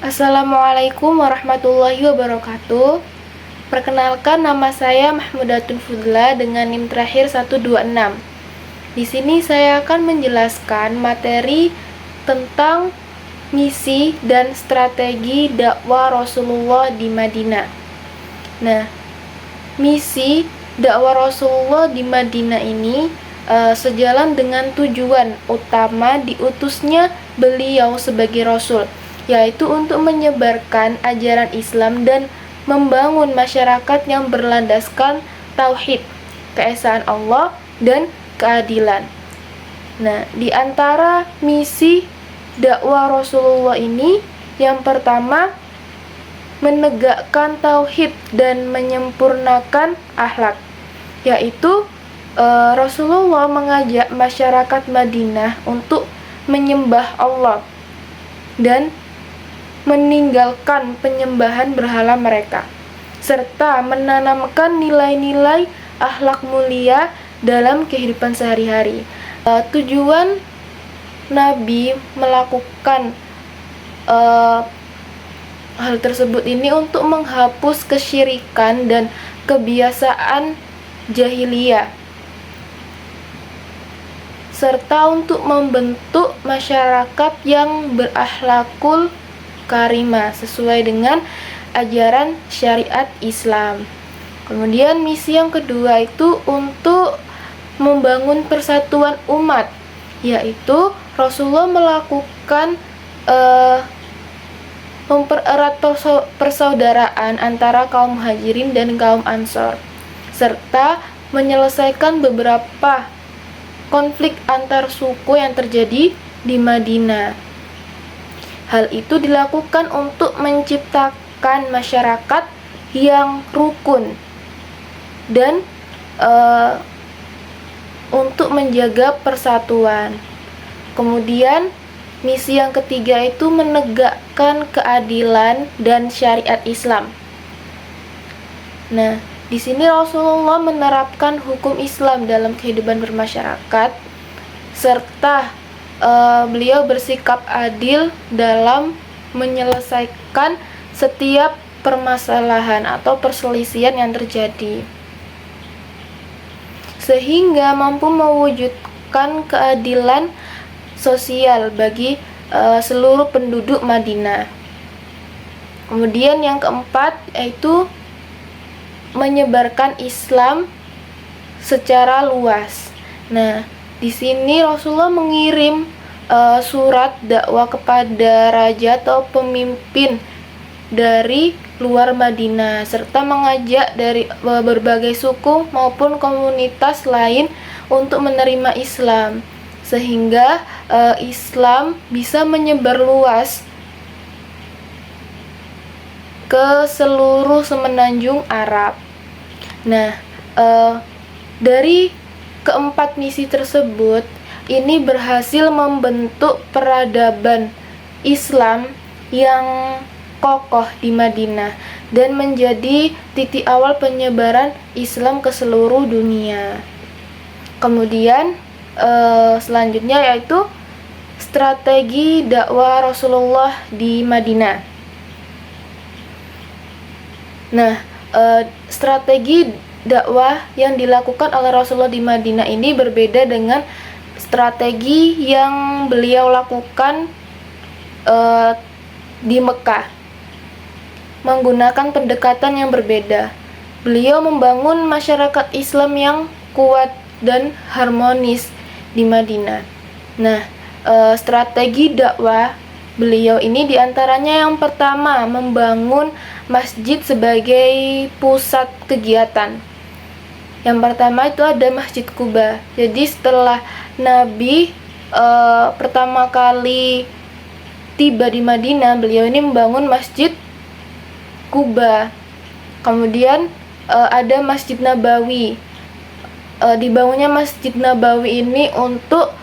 Assalamualaikum warahmatullahi wabarakatuh. Perkenalkan, nama saya Mahmudatun Fudla dengan NIM terakhir 126. Di sini saya akan menjelaskan materi tentang misi dan strategi dakwah Rasulullah di Madinah. Nah, misi dakwah Rasulullah di Madinah ini sejalan dengan tujuan utama diutusnya beliau sebagai Rasul, yaitu untuk menyebarkan ajaran Islam dan membangun masyarakat yang berlandaskan tauhid, keesaan Allah, dan keadilan. Nah, di antara misi dakwah Rasulullah ini, yang pertama, menegakkan tauhid dan menyempurnakan akhlak, yaitu Rasulullah mengajak masyarakat Madinah untuk menyembah Allah dan meninggalkan penyembahan berhala mereka, serta menanamkan nilai-nilai akhlak mulia dalam kehidupan sehari-hari. Tujuan Nabi melakukan hal tersebut ini untuk menghapus kesyirikan dan kebiasaan jahiliyah, serta untuk membentuk masyarakat yang berakhlakul karimah sesuai dengan ajaran syariat Islam. Kemudian misi yang kedua itu untuk membangun persatuan umat, yaitu Rasulullah melakukan mempererat persaudaraan antara kaum Muhajirin dan kaum Ansor, serta menyelesaikan beberapa konflik antar suku yang terjadi di Madinah. Hal itu dilakukan untuk menciptakan masyarakat yang rukun dan untuk menjaga persatuan. Kemudian misi yang ketiga itu menegakkan keadilan dan syariat Islam. Nah, di sini Rasulullah menerapkan hukum Islam dalam kehidupan bermasyarakat, serta beliau bersikap adil dalam menyelesaikan setiap permasalahan atau perselisihan yang terjadi, sehingga mampu mewujudkan keadilan sosial bagi seluruh penduduk Madinah. Kemudian yang keempat yaitu menyebarkan Islam secara luas. Nah, di sini Rasulullah mengirim surat dakwah kepada raja atau pemimpin dari luar Madinah, serta mengajak dari berbagai suku maupun komunitas lain untuk menerima Islam, sehingga Islam bisa menyebar luas ke seluruh semenanjung Arab. Nah, dari keempat misi tersebut, ini berhasil membentuk peradaban Islam yang kokoh di Madinah dan menjadi titik awal penyebaran Islam ke seluruh dunia. Kemudian selanjutnya yaitu strategi dakwah Rasulullah di Madinah. Nah, strategi dakwah yang dilakukan oleh Rasulullah di Madinah ini berbeda dengan strategi yang beliau lakukan di Mekah, menggunakan pendekatan yang berbeda. Beliau membangun masyarakat Islam yang kuat dan harmonis di Madinah. Nah, strategi dakwah beliau ini diantaranya yang pertama, membangun masjid sebagai pusat kegiatan. Yang pertama itu ada Masjid Quba. Jadi setelah Nabi pertama kali tiba di Madinah, beliau ini membangun Masjid Quba. Kemudian ada Masjid Nabawi. Dibangunnya Masjid Nabawi ini untuk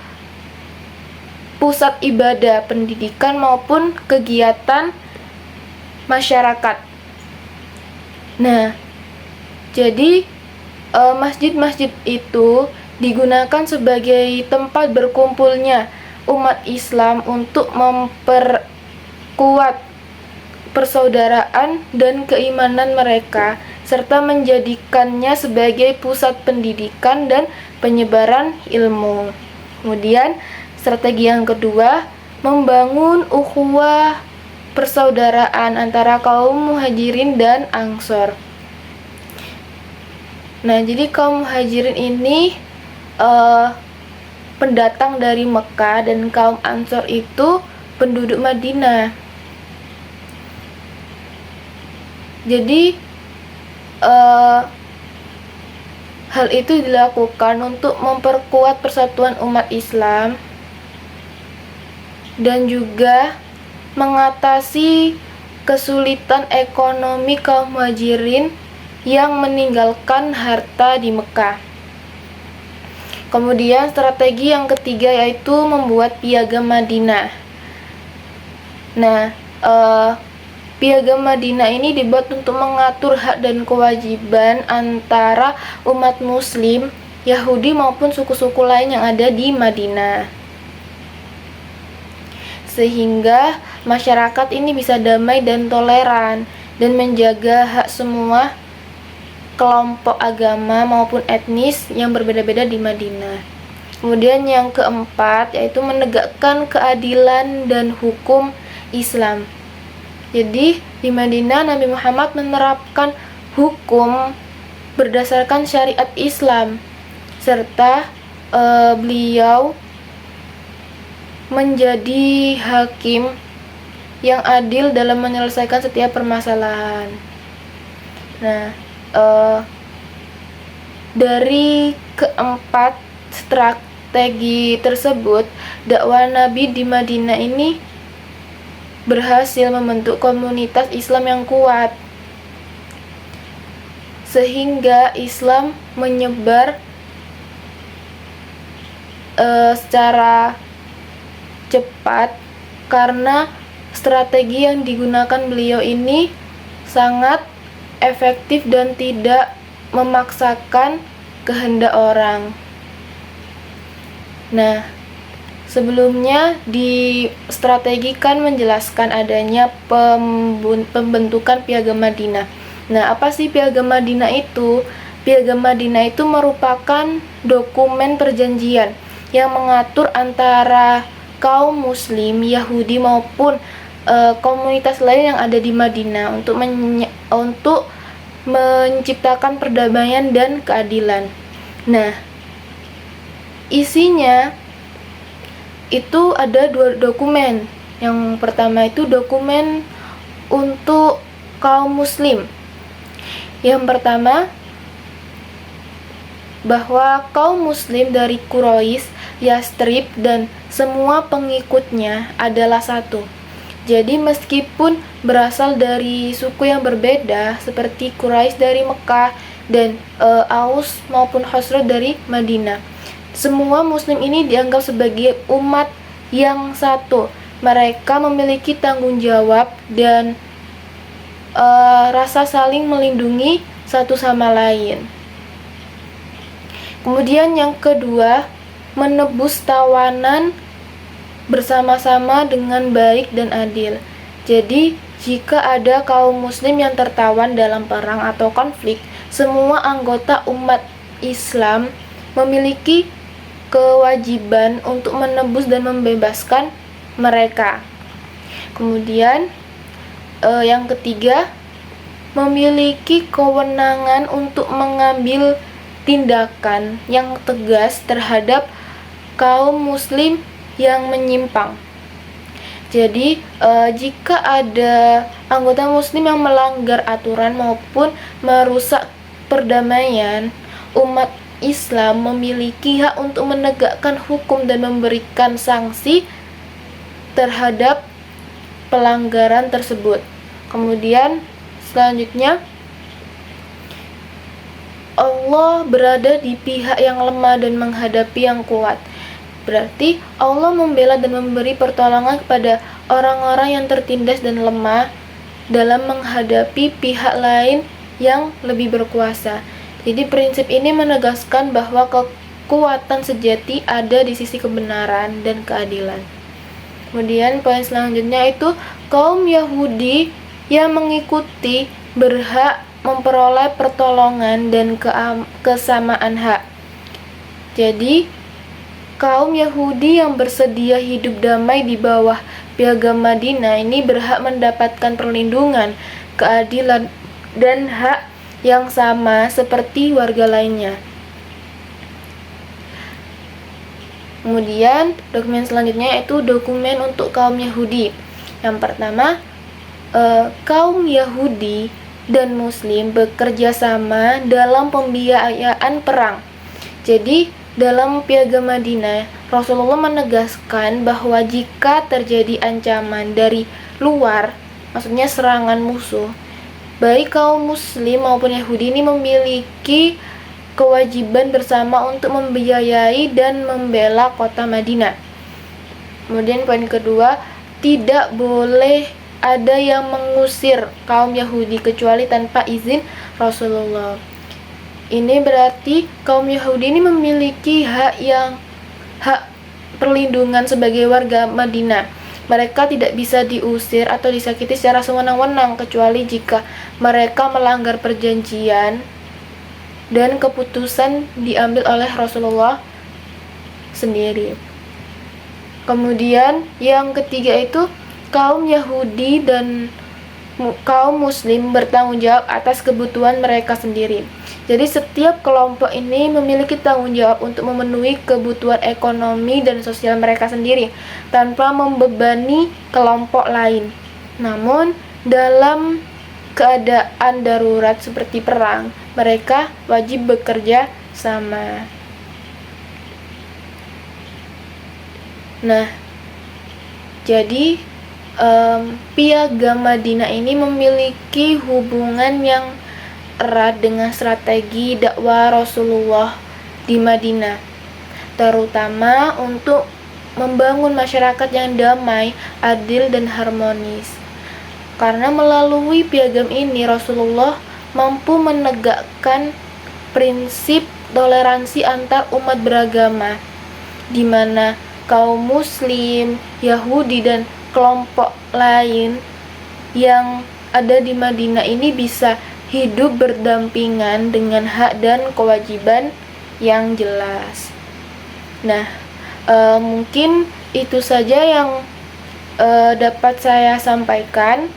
pusat ibadah, pendidikan maupun kegiatan masyarakat. Nah, jadi masjid-masjid itu digunakan sebagai tempat berkumpulnya umat Islam untuk memperkuat persaudaraan dan keimanan mereka, serta menjadikannya sebagai pusat pendidikan dan penyebaran ilmu. Kemudian, strategi yang kedua, membangun ukhuwah persaudaraan antara kaum Muhajirin dan Ansor. Nah, jadi kaum Muhajirin ini pendatang dari Mekah dan kaum Ansor itu penduduk Madinah. Jadi hal itu dilakukan untuk memperkuat persatuan umat Islam dan juga mengatasi kesulitan ekonomi kaum Muhajirin yang meninggalkan harta di Mekah. Kemudian strategi yang ketiga yaitu membuat piagam Madinah. Nah, piagam Madinah ini dibuat untuk mengatur hak dan kewajiban antara umat Muslim, Yahudi maupun suku-suku lain yang ada di Madinah, sehingga masyarakat ini bisa damai dan toleran dan menjaga hak semua kelompok agama maupun etnis yang berbeda-beda di Madinah. Kemudian yang keempat yaitu menegakkan keadilan dan hukum Islam. Jadi di Madinah Nabi Muhammad menerapkan hukum berdasarkan syariat Islam, serta beliau menjadi hakim yang adil dalam menyelesaikan setiap permasalahan. Nah, dari keempat strategi tersebut, dakwah Nabi di Madinah ini berhasil membentuk komunitas Islam yang kuat, sehingga Islam menyebar secara cepat karena strategi yang digunakan beliau ini sangat efektif dan tidak memaksakan kehendak orang. Nah, sebelumnya di strategi kan menjelaskan adanya pembentukan piagam Madinah. Nah, apa sih piagam Madinah itu? Piagam Madinah itu merupakan dokumen perjanjian yang mengatur antara kaum Muslim, Yahudi maupun komunitas lain yang ada di Madinah untuk menciptakan perdamaian dan keadilan. Nah, isinya itu ada 2 dokumen. Yang pertama itu dokumen untuk kaum Muslim. Yang pertama, bahwa kaum Muslim dari Quraisy, Yastrib, dan semua pengikutnya adalah satu. Jadi meskipun berasal dari suku yang berbeda seperti Quraisy dari Mekah dan Aus maupun Khazraj dari Madinah, semua Muslim ini dianggap sebagai umat yang satu. Mereka memiliki tanggung jawab dan rasa saling melindungi satu sama lain. Kemudian yang kedua, menebus tawanan bersama-sama dengan baik dan adil. Jadi, jika ada kaum Muslim yang tertawan dalam perang atau konflik, semua anggota umat Islam memiliki kewajiban untuk menebus dan membebaskan mereka. Kemudian yang ketiga, memiliki kewenangan untuk mengambil tindakan yang tegas terhadap kaum Muslim yang menyimpang. Jadi jika ada anggota Muslim yang melanggar aturan maupun merusak perdamaian, umat Islam memiliki hak untuk menegakkan hukum dan memberikan sanksi terhadap pelanggaran tersebut. Kemudian selanjutnya, Allah berada di pihak yang lemah dan menghadapi yang kuat. Berarti Allah membela dan memberi pertolongan kepada orang-orang yang tertindas dan lemah dalam menghadapi pihak lain yang lebih berkuasa. Jadi prinsip ini menegaskan bahwa kekuatan sejati ada di sisi kebenaran dan keadilan. Kemudian poin selanjutnya itu kaum Yahudi yang mengikuti berhak memperoleh pertolongan dan kesamaan hak. Jadi, kaum Yahudi yang bersedia hidup damai di bawah Piagam Madinah ini berhak mendapatkan perlindungan, keadilan, dan hak yang sama seperti warga lainnya. Kemudian, dokumen selanjutnya yaitu dokumen untuk kaum Yahudi. Yang pertama, kaum Yahudi dan Muslim bekerja sama dalam pembiayaan perang. Jadi, dalam Piagam Madinah, Rasulullah menegaskan bahwa jika terjadi ancaman dari luar, maksudnya serangan musuh, baik kaum Muslim maupun Yahudi ini memiliki kewajiban bersama untuk membiayai dan membela kota Madinah. Kemudian poin kedua, tidak boleh ada yang mengusir kaum Yahudi kecuali tanpa izin Rasulullah. Ini berarti kaum Yahudi ini memiliki hak perlindungan sebagai warga Madinah. Mereka tidak bisa diusir atau disakiti secara sewenang-wenang kecuali jika mereka melanggar perjanjian dan keputusan diambil oleh Rasulullah sendiri. Kemudian yang ketiga itu kaum Yahudi dan kaum Muslim bertanggung jawab atas kebutuhan mereka sendiri. Jadi setiap kelompok ini memiliki tanggung jawab untuk memenuhi kebutuhan ekonomi dan sosial mereka sendiri tanpa membebani kelompok lain. Namun dalam keadaan darurat seperti perang, mereka wajib bekerja sama. Nah, jadi Piagam Madinah ini memiliki hubungan yang erat dengan strategi dakwah Rasulullah di Madinah, terutama untuk membangun masyarakat yang damai, adil, dan harmonis. Karena melalui piagam ini Rasulullah mampu menegakkan prinsip toleransi antar umat beragama, di mana kaum Muslim, Yahudi, dan kelompok lain yang ada di Madinah ini bisa hidup berdampingan dengan hak dan kewajiban yang jelas. Nah, mungkin itu saja yang dapat saya sampaikan.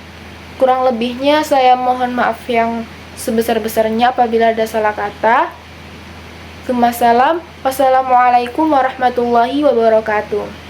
Kurang lebihnya saya mohon maaf yang sebesar-besarnya apabila ada salah kata. Wassalamualaikum warahmatullahi wabarakatuh.